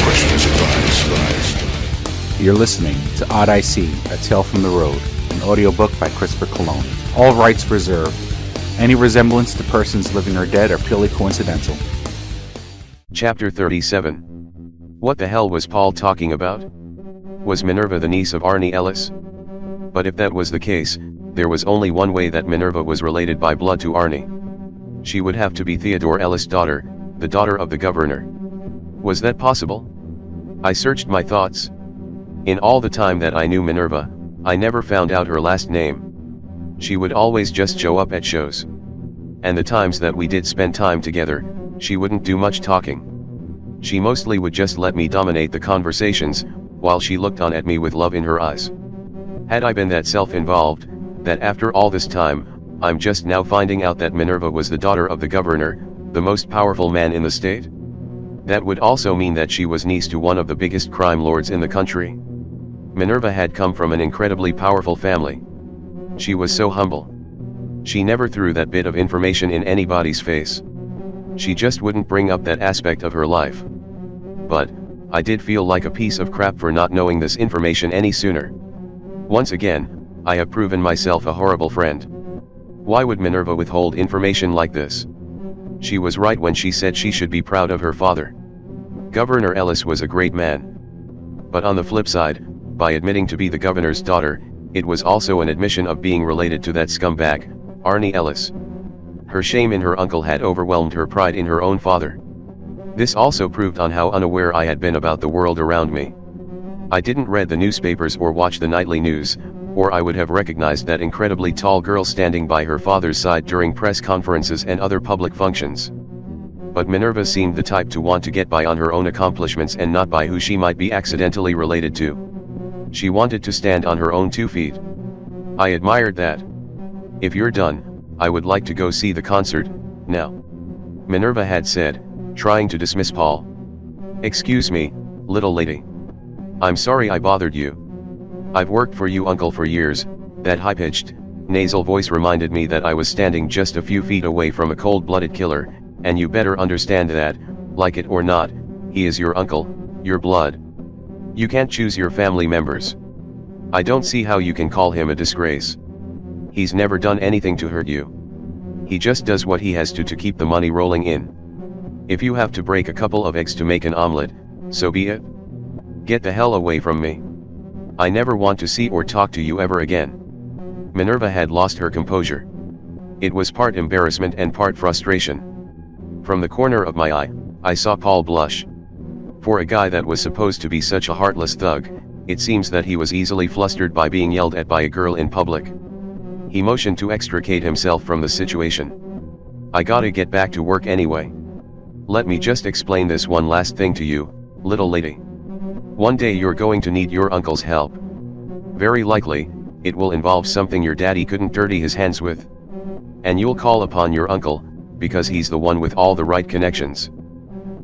advised. You're listening to Odyssey, A Tale from the Road, an audiobook by Christopher Cologne. All rights reserved. Any resemblance to persons living or dead are purely coincidental. Chapter 37. What the hell was Paul talking about? Was Minerva the niece of Arnie Ellis? But if that was the case, there was only one way that Minerva was related by blood to Arnie. She would have to be Theodore Ellis' daughter, the daughter of the governor. Was that possible? I searched my thoughts. In all the time that I knew Minerva, I never found out her last name. She would always just show up at shows. And the times that we did spend time together, she wouldn't do much talking. She mostly would just let me dominate the conversations, while she looked on at me with love in her eyes. Had I been that self-involved, that after all this time, I'm just now finding out that Minerva was the daughter of the governor, the most powerful man in the state? That would also mean that she was niece to one of the biggest crime lords in the country. Minerva had come from an incredibly powerful family. She was so humble. She never threw that bit of information in anybody's face. She just wouldn't bring up that aspect of her life. But I did feel like a piece of crap for not knowing this information any sooner. Once again, I have proven myself a horrible friend. Why would Minerva withhold information like this? She was right when she said she should be proud of her father. Governor Ellis was a great man. But on the flip side, by admitting to be the governor's daughter, it was also an admission of being related to that scumbag, Arnie Ellis. Her shame in her uncle had overwhelmed her pride in her own father. This also proved on how unaware I had been about the world around me. I didn't read the newspapers or watch the nightly news, or I would have recognized that incredibly tall girl standing by her father's side during press conferences and other public functions. But Minerva seemed the type to want to get by on her own accomplishments and not by who she might be accidentally related to. She wanted to stand on her own 2 feet. I admired that. If you're done, I would like to go see the concert, now. Minerva had said, trying to dismiss Paul. Excuse me, little lady. I'm sorry I bothered you. I've worked for you, uncle, for years. That high-pitched, nasal voice reminded me that I was standing just a few feet away from a cold-blooded killer, and you better understand that, like it or not, he is your uncle, your blood. You can't choose your family members. I don't see how you can call him a disgrace. He's never done anything to hurt you. He just does what he has to keep the money rolling in. If you have to break a couple of eggs to make an omelet, so be it. Get the hell away from me. I never want to see or talk to you ever again. Minerva had lost her composure. It was part embarrassment and part frustration. From the corner of my eye, I saw Paul blush. For a guy that was supposed to be such a heartless thug, it seems that he was easily flustered by being yelled at by a girl in public. He motioned to extricate himself from the situation. I gotta get back to work anyway. Let me just explain this one last thing to you, little lady. One day you're going to need your uncle's help. Very likely, it will involve something your daddy couldn't dirty his hands with. And you'll call upon your uncle, because he's the one with all the right connections.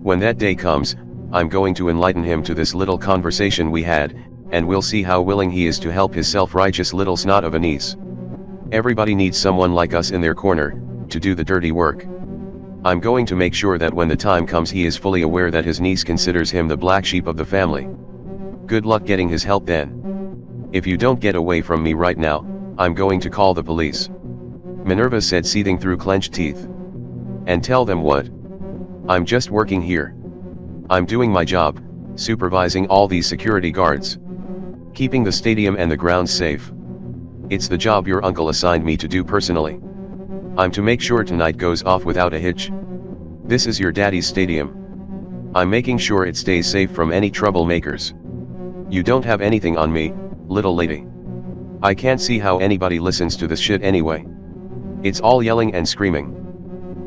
When that day comes, I'm going to enlighten him to this little conversation we had, and we'll see how willing he is to help his self-righteous little snot of a niece. Everybody needs someone like us in their corner, to do the dirty work. I'm going to make sure that when the time comes he is fully aware that his niece considers him the black sheep of the family. Good luck getting his help then. If you don't get away from me right now, I'm going to call the police. Minerva said, seething through clenched teeth. And tell them what? I'm just working here. I'm doing my job, supervising all these security guards. Keeping the stadium and the grounds safe. It's the job your uncle assigned me to do personally. I'm to make sure tonight goes off without a hitch. This is your daddy's stadium. I'm making sure it stays safe from any troublemakers. You don't have anything on me, little lady. I can't see how anybody listens to this shit anyway. It's all yelling and screaming.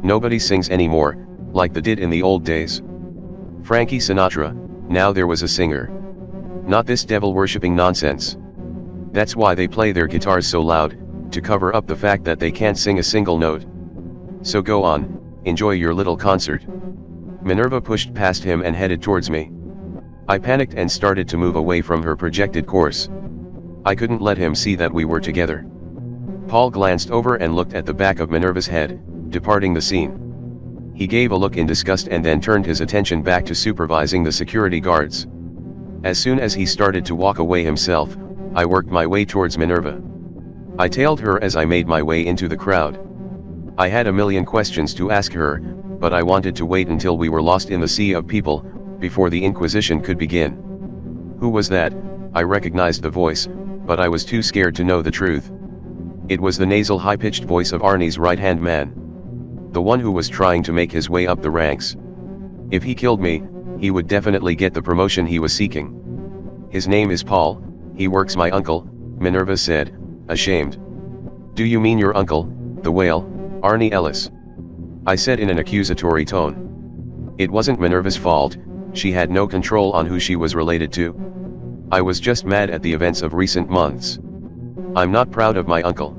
Nobody sings anymore, like they did in the old days. Frankie Sinatra, now there was a singer. Not this devil-worshipping nonsense. That's why they play their guitars so loud, to cover up the fact that they can't sing a single note. So go on, enjoy your little concert. Minerva pushed past him and headed towards me. I panicked and started to move away from her projected course. I couldn't let him see that we were together. Paul glanced over and looked at the back of Minerva's head, departing the scene. He gave a look in disgust and then turned his attention back to supervising the security guards. As soon as he started to walk away himself, I worked my way towards Minerva. I tailed her as I made my way into the crowd. I had a million questions to ask her, but I wanted to wait until we were lost in the sea of people, before the inquisition could begin. Who was that? I recognized the voice, but I was too scared to know the truth. It was the nasal high-pitched voice of Arnie's right-hand man. The one who was trying to make his way up the ranks. If he killed me, he would definitely get the promotion he was seeking. His name is Paul, he works my uncle, Minerva said, ashamed. Do you mean your uncle, the whale, Arnie Ellis? I said in an accusatory tone. It wasn't Minerva's fault, she had no control on who she was related to. I was just mad at the events of recent months. I'm not proud of my uncle.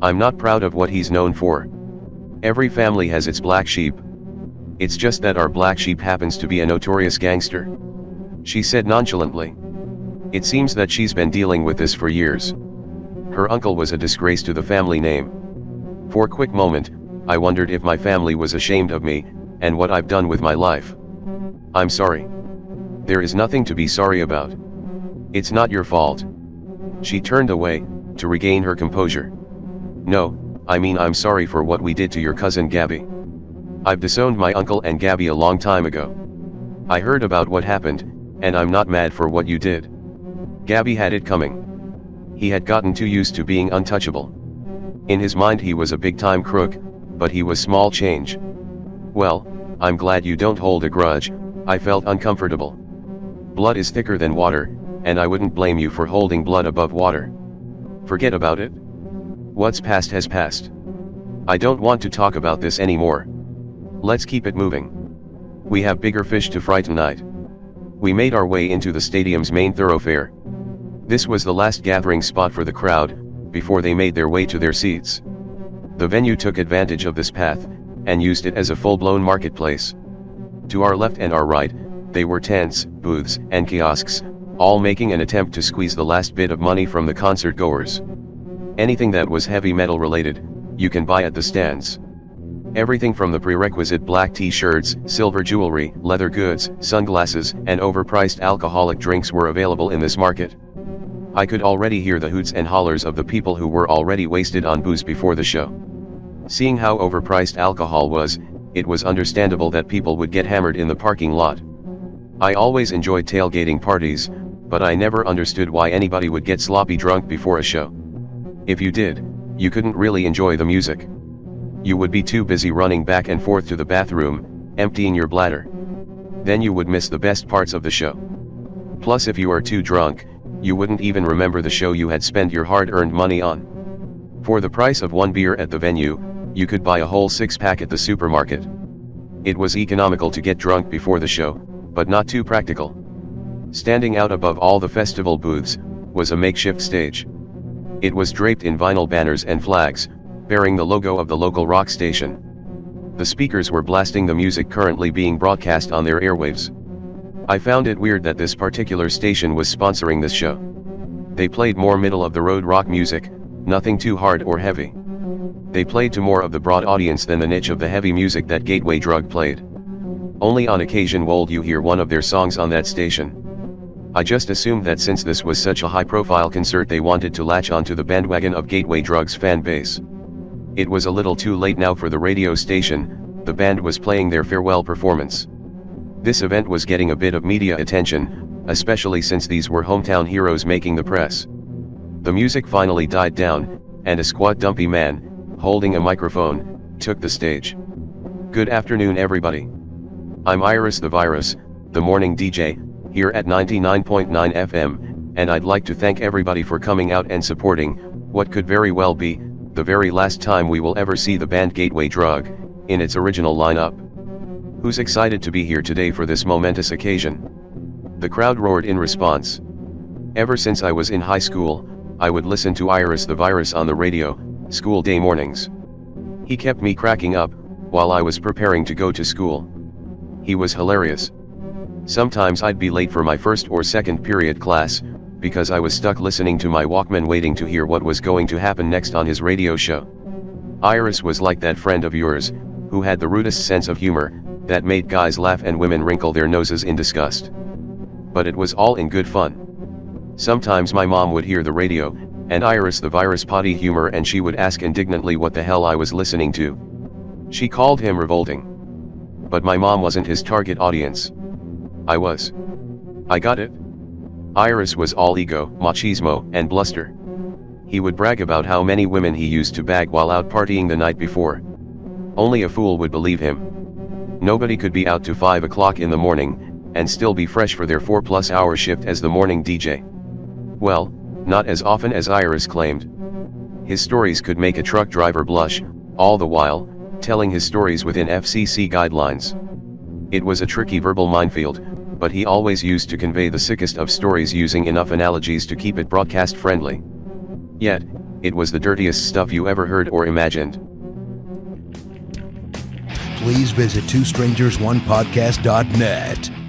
I'm not proud of what he's known for. Every family has its black sheep. It's just that our black sheep happens to be a notorious gangster. She said nonchalantly. It seems that she's been dealing with this for years. Her uncle was a disgrace to the family name. For a quick moment, I wondered if my family was ashamed of me, and what I've done with my life. I'm sorry. There is nothing to be sorry about. It's not your fault. She turned away, to regain her composure. No, I mean I'm sorry for what we did to your cousin Gabby. I've disowned my uncle and Gabby a long time ago. I heard about what happened, and I'm not mad for what you did. Gabby had it coming. He had gotten too used to being untouchable. In his mind he was a big-time crook, but he was small change. Well, I'm glad you don't hold a grudge. I felt uncomfortable. Blood is thicker than water, and I wouldn't blame you for holding blood above water. Forget about it. What's past has passed. I don't want to talk about this anymore. Let's keep it moving. We have bigger fish to fry tonight. We made our way into the stadium's main thoroughfare. This was the last gathering spot for the crowd, before they made their way to their seats. The venue took advantage of this path, and used it as a full-blown marketplace. To our left and our right, they were tents, booths, and kiosks, all making an attempt to squeeze the last bit of money from the concert goers. Anything that was heavy metal related, you can buy at the stands. Everything from the prerequisite black t-shirts, silver jewelry, leather goods, sunglasses, and overpriced alcoholic drinks were available in this market. I could already hear the hoots and hollers of the people who were already wasted on booze before the show. Seeing how overpriced alcohol was, it was understandable that people would get hammered in the parking lot. I always enjoyed tailgating parties, but I never understood why anybody would get sloppy drunk before a show. If you did, you couldn't really enjoy the music. You would be too busy running back and forth to the bathroom, emptying your bladder. Then you would miss the best parts of the show. Plus, if you are too drunk, you wouldn't even remember the show you had spent your hard-earned money on. For the price of one beer at the venue, you could buy a whole six-pack at the supermarket. It was economical to get drunk before the show, but not too practical. Standing out above all the festival booths, was a makeshift stage. It was draped in vinyl banners and flags, bearing the logo of the local rock station. The speakers were blasting the music currently being broadcast on their airwaves. I found it weird that this particular station was sponsoring this show. They played more middle-of-the-road rock music, nothing too hard or heavy. They played to more of the broad audience than the niche of the heavy music that Gateway Drug played. Only on occasion would you hear one of their songs on that station. I just assumed that since this was such a high-profile concert they wanted to latch onto the bandwagon of Gateway Drug's fan base. It was a little too late now for the radio station, the band was playing their farewell performance. This event was getting a bit of media attention, especially since these were hometown heroes making the press. The music finally died down, and a squat dumpy man, holding a microphone, took the stage. Good afternoon everybody. I'm Iris the Virus, the morning DJ, here at 99.9 FM, and I'd like to thank everybody for coming out and supporting, what could very well be, the very last time we will ever see the band Gateway Drug, in its original lineup. Who's excited to be here today for this momentous occasion? The crowd roared in response. Ever since I was in high school, I would listen to Iris the Virus on the radio, school day mornings. He kept me cracking up, while I was preparing to go to school. He was hilarious. Sometimes I'd be late for my first or second period class, because I was stuck listening to my Walkman waiting to hear what was going to happen next on his radio show. Iris was like that friend of yours, who had the rudest sense of humor, that made guys laugh and women wrinkle their noses in disgust. But it was all in good fun. Sometimes my mom would hear the radio, and Iris the virus potty humor, and she would ask indignantly what the hell I was listening to. She called him revolting. But my mom wasn't his target audience. I was. I got it? Iris was all ego, machismo, and bluster. He would brag about how many women he used to bag while out partying the night before. Only a fool would believe him. Nobody could be out to 5 o'clock in the morning, and still be fresh for their 4+ hour shift as the morning DJ. Well, not as often as Iris claimed. His stories could make a truck driver blush, all the while, telling his stories within FCC guidelines. It was a tricky verbal minefield, but he always used to convey the sickest of stories using enough analogies to keep it broadcast friendly. Yet, it was the dirtiest stuff you ever heard or imagined. Please visit twostrangersonePodcast.net.